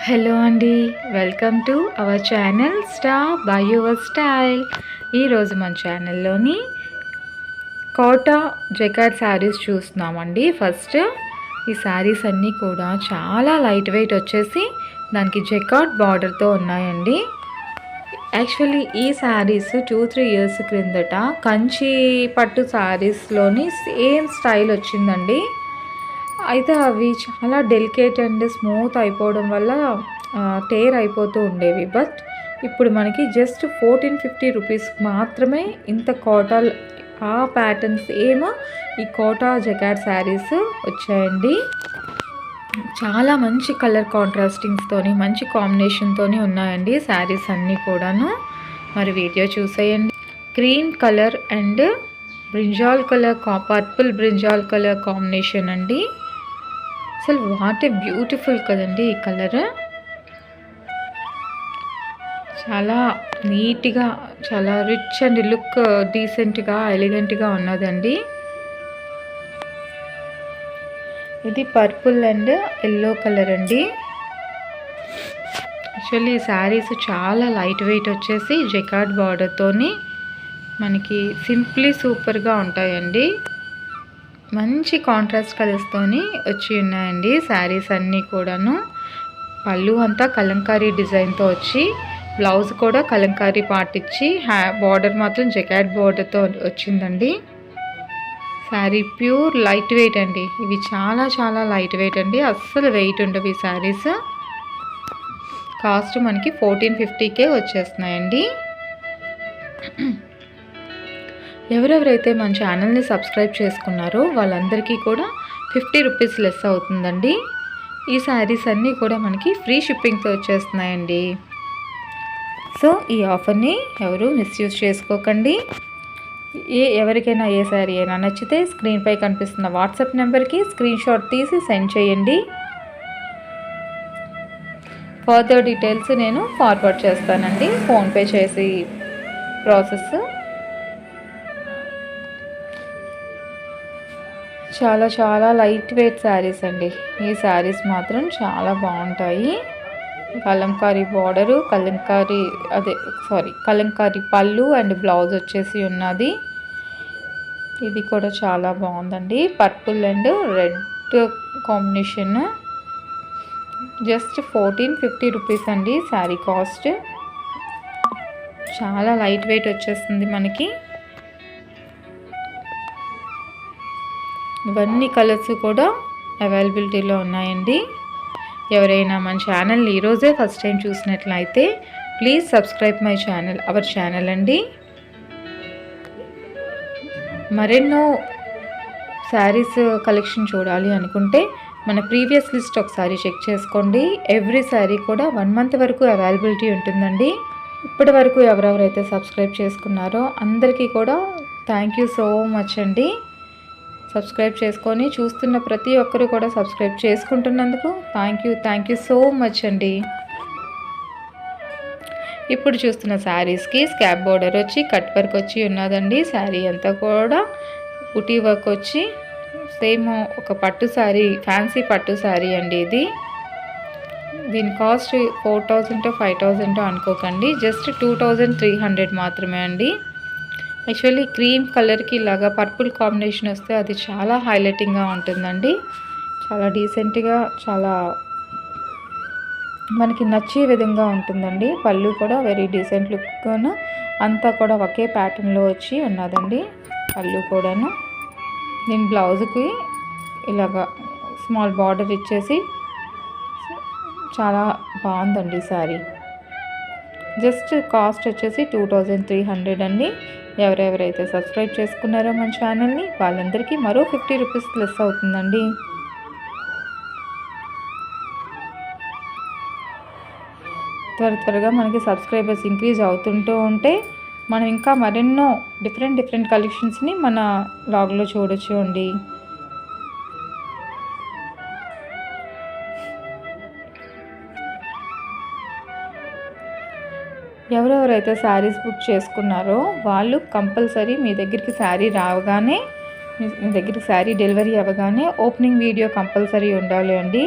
Hello అండి, welcome to our channel star by your style. ఈరోజు మన ఛానల్లోని కోటా జకార్డ్ శారీస్ చూస్తున్నామండి. ఫస్ట్ ఈ శారీస్ అన్నీ కూడా చాలా లైట్ వెయిట్ వచ్చేసి దానికి జకార్డ్ బార్డర్తో ఉన్నాయండి. యాక్చువల్లీ ఈ శారీస్ 2-3 ఇయర్స్ క్రిందట కంచి పట్టు శారీస్లోని సేమ్ స్టైల్ వచ్చిందండి. అయితే అవి చాలా డెలికేట్ అండ్ స్మూత్ అయిపోవడం వల్ల టేర్ అయిపోతూ ఉండేవి. బట్ ఇప్పుడు మనకి జస్ట్ 1450 రూపీస్ మాత్రమే ఇంత కోటా ఆ ప్యాటర్న్స్ ఏమో ఈ కోటా జకార్డ్ శారీస్ వచ్చాయండి. చాలా మంచి కలర్ కాంట్రాస్టింగ్స్తోని మంచి కాంబినేషన్తోని ఉన్నాయండి శారీస్ అన్నీ కూడాను. మరి వీడియో చూసేయండి. Cream colour and brinjal colour, purple brinjal colour combination అండి. అసలు వాట్ ఏ బ్యూటిఫుల్ కదండి ఈ కలర్. చాలా నీట్గా, చాలా రిచ్ అండ్ లుక్ డీసెంట్గా, ఎలిగెంట్గా ఉన్నదండి. ఇది పర్పుల్ అండ్ ఎల్లో కలర్ అండి. యాక్చువల్లీ ఈ శారీస్ చాలా లైట్ వెయిట్ వచ్చేసి జకార్డ్ బార్డర్తోని మనకి సింప్లీ సూపర్గా ఉంటాయండి. మంచి కాంట్రాస్ట్ కలర్స్తోని వచ్చి ఉన్నాయండి శారీస్ అన్నీ కూడాను. పళ్ళు అంతా కలంకారీ డిజైన్తో వచ్చి, బ్లౌజ్ కూడా కలంకారీ పార్ట్ ఇచ్చి, బార్డర్ మాత్రం జకార్డ్ బార్డర్తో వచ్చిందండి. శారీ ప్యూర్ లైట్ వెయిట్ అండి. ఇవి చాలా చాలా లైట్ వెయిట్ అండి, అస్సలు వెయిట్ ఉండవు ఈ శారీస్. కాస్ట్ మనకి 1450కే వచ్చేస్తున్నాయండి. ఎవరెవరైతే మన ఛానల్ని సబ్స్క్రైబ్ చేసుకున్నారో వాళ్ళందరికీ కూడా 50 రూపీస్ లెస్ అవుతుందండి. ఈ శారీస్ అన్నీ కూడా మనకి ఫ్రీ షిప్పింగ్తో వచ్చేస్తున్నాయండి. సో ఈ ఆఫర్ని ఎవరు మిస్యూజ్ చేసుకోకండి. ఎవరికైనా ఏ శారీ అయినా నచ్చితే స్క్రీన్పై కనిపిస్తున్న వాట్సాప్ నెంబర్కి స్క్రీన్ షాట్ తీసి సెండ్ చేయండి. ఫర్దర్ డీటెయిల్స్ నేను ఫార్వర్డ్ చేస్తానండి, ఫోన్పే చేసి ప్రాసెస్. చాలా చాలా లైట్ వెయిట్ శారీస్ అండి. ఈ శారీస్ మాత్రం చాలా బాగుంటాయి. కలంకారీ బార్డరు, కలంకారీ పళ్ళు అండ్ బ్లౌజ్ వచ్చేసి ఉన్నది. ఇది కూడా చాలా బాగుందండి. Purple and red combination. Just 1450 rupees అండి శారీ కాస్ట్. చాలా లైట్ వెయిట్ వచ్చేస్తుంది మనకి. ఇవన్నీ కలర్స్ కూడా అవైలబిలిటీలో ఉన్నాయండి. ఎవరైనా మన ఛానల్ని ఈరోజే ఫస్ట్ టైం చూసినట్లయితే please subscribe my channel, our channel అండి. మరెన్నో శారీస్ కలెక్షన్ చూడాలి అనుకుంటే మన ప్రీవియస్ లిస్ట్ ఒకసారి చెక్ చేసుకోండి. ఎవ్రీ శారీ కూడా 1 మంత్ వరకు అవైలబిలిటీ ఉంటుందండి. ఇప్పటి వరకు ఎవరెవరైతే సబ్స్క్రైబ్ చేసుకున్నారో అందరికీ కూడా థ్యాంక్ యూ సో మచ్ అండి. సబ్స్క్రైబ్ చేసుకొని చూస్తున్న ప్రతి ఒక్కరు కూడా సబ్స్క్రైబ్ చేసుకుంటున్నందుకు థ్యాంక్ యూ సో మచ్ అండి. ఇప్పుడు చూస్తున్న శారీస్కి స్కాప్ బోర్డర్ వచ్చి కట్ వర్క్ వచ్చి ఉన్నదండి. శారీ అంతా కూడా బుటీ వర్క్ వచ్చి సేమ్ ఒక పట్టు శారీ, ఫ్యాన్సీ పట్టు శారీ అండి ఇది. దీని కాస్ట్ 4000 5000 అనుకోకండి, జస్ట్ 2300 మాత్రమే అండి. యాక్చువల్లీ క్రీమ్ కలర్కి ఇలాగా పర్పుల్ కాంబినేషన్ వస్తే అది చాలా హైలైటింగ్గా ఉంటుందండి. చాలా డీసెంట్గా, చాలా మనకి నచ్చే విధంగా ఉంటుందండి. పళ్ళు కూడా వెరీ డీసెంట్ లుక్ను అంతా కూడా ఒకే ప్యాటర్న్లో వచ్చి ఉన్నదండి. పళ్ళు కూడాను దీని బ్లౌజ్కి ఇలాగా స్మాల్ బార్డర్ ఇచ్చేసి చాలా బాగుందండి శారీ. జస్ట్ కాస్ట్ వచ్చేసి 2300 అండి. ఎవరెవరైతే సబ్స్క్రైబ్ చేసుకున్నారో మన ఛానల్ని వాళ్ళందరికీ మరో 50 రూపీస్ లెస్ అవుతుందండి. త్వరగా మనకి సబ్స్క్రైబర్స్ ఇంక్రీజ్ అవుతుంటూ ఉంటే మనం ఇంకా మరెన్నో డిఫరెంట్ కలెక్షన్స్ని మన బ్లాగ్లో చూడొచ్చు అండి. ఎవరెవరైతే శారీస్ బుక్ చేసుకున్నారో వాళ్ళు కంపల్సరీ మీ దగ్గరికి శారీ రావగానే, మీ దగ్గరికి శారీ డెలివరీ అవ్వగానే ఓపెనింగ్ వీడియో కంపల్సరీ ఉండాలి అండి.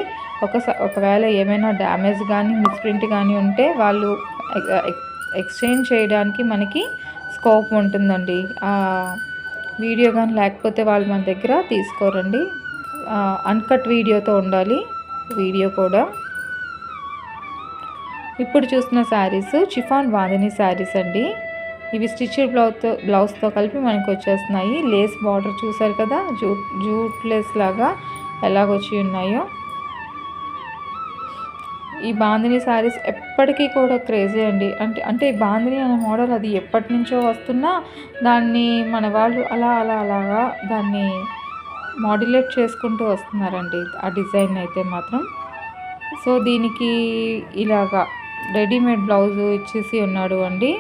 ఒకవేళ ఏమైనా డ్యామేజ్ కానీ మిస్ప్రింట్ కానీ ఉంటే వాళ్ళు ఎక్స్చేంజ్ చేయడానికి మనకి స్కోప్ ఉంటుందండి. వీడియో కానీ లేకపోతే వాళ్ళు మన దగ్గర తీసుకోరండి. అన్కట్ వీడియోతో ఉండాలి వీడియో కూడా. ఇప్పుడు చూసిన శారీస్ చిఫాన్ బాందిని శారీస్ అండి. ఇవి స్టిచ్డ్ బ్లౌజ్తో కలిపి మనకు వచ్చేస్తున్నాయి. లేస్ బార్డర్ చూసారు కదా, జూట్ లేస్ లాగా ఎలాగొచ్చి ఉన్నాయో. ఈ బాందిని శారీస్ ఎప్పటికీ కూడా క్రేజీ అండి. అంటే ఈ బాందిని అనే మోడల్ అది ఎప్పటి నుంచో వస్తున్నా దాన్ని మన వాళ్ళు అలాగా దాన్ని మాడ్యులేట్ చేసుకుంటూ వస్తున్నారండి ఆ డిజైన్ అయితే మాత్రం. సో దీనికి ఇలాగా రెడీమేడ్ బ్లౌజ్ ఇచ్చేసి ఉన్నాడు అండి.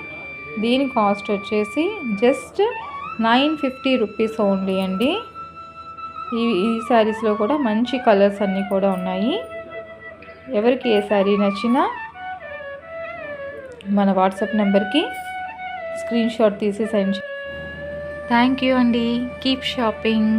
దీని కాస్ట్ వచ్చేసి జస్ట్ 950 రూపీస్ ఓన్లీ అండి. ఈ శారీస్లో కూడా మంచి కలర్స్ అన్నీ కూడా ఉన్నాయి. ఎవరికి ఏ శారీ నచ్చినా మన వాట్సాప్ నెంబర్కి స్క్రీన్ షాట్ తీసి సెండ్. థ్యాంక్ యూ అండి. Keep shopping.